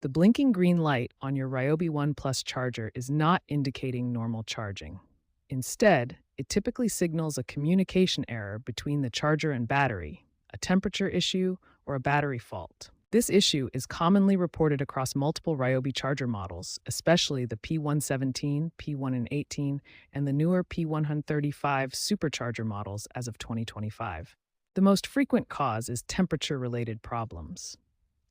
The blinking green light on your Ryobi One Plus charger is not indicating normal charging. Instead, it typically signals a communication error between the charger and battery, a temperature issue, or a battery fault. This issue is commonly reported across multiple Ryobi charger models, especially the P117, P118, and the newer P135 supercharger models as of 2025. The most frequent cause is temperature-related problems.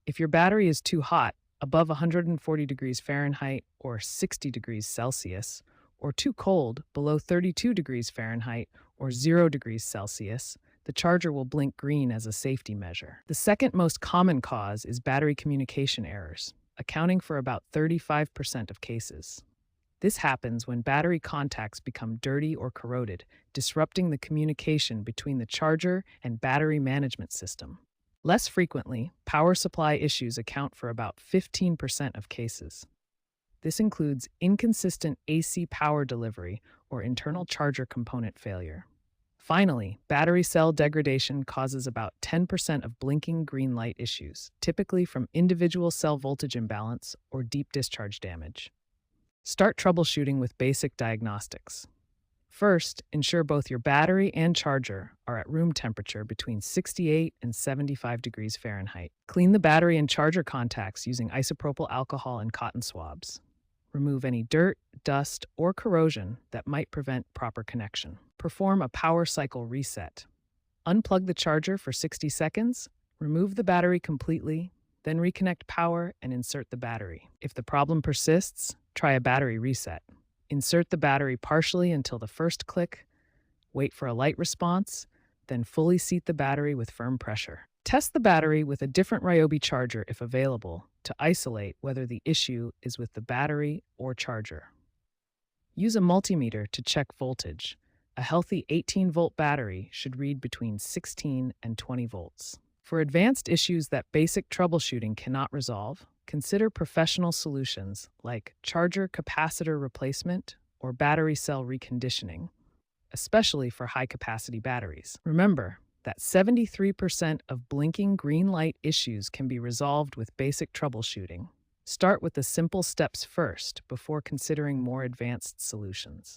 If your battery is too hot, above 140 degrees Fahrenheit or 60 degrees Celsius, or too cold, below 32 degrees Fahrenheit or 0 degrees Celsius, the charger will blink green as a safety measure. The second most common cause is battery communication errors, accounting for about 35% of cases. This happens when battery contacts become dirty or corroded, disrupting the communication between the charger and battery management system. Less frequently, power supply issues account for about 15% of cases. This includes inconsistent AC power delivery or internal charger component failure. Finally, battery cell degradation causes about 10% of blinking green light issues, typically from individual cell voltage imbalance or deep discharge damage. Start troubleshooting with basic diagnostics. First, ensure both your battery and charger are at room temperature between 68 and 75 degrees Fahrenheit. Clean the battery and charger contacts using isopropyl alcohol and cotton swabs. Remove any dirt, dust, or corrosion that might prevent proper connection. Perform a power cycle reset. Unplug the charger for 60 seconds, remove the battery completely, then reconnect power and insert the battery. If the problem persists, try a battery reset. Insert the battery partially until the first click, wait for a light response, then fully seat the battery with firm pressure. Test the battery with a different Ryobi charger if available to isolate whether the issue is with the battery or charger. Use a multimeter to check voltage. A healthy 18-volt battery should read between 16 and 20 volts. For advanced issues that basic troubleshooting cannot resolve, consider professional solutions like charger capacitor replacement or battery cell reconditioning, especially for high-capacity batteries. Remember that 73% of blinking green light issues can be resolved with basic troubleshooting. Start with the simple steps first before considering more advanced solutions.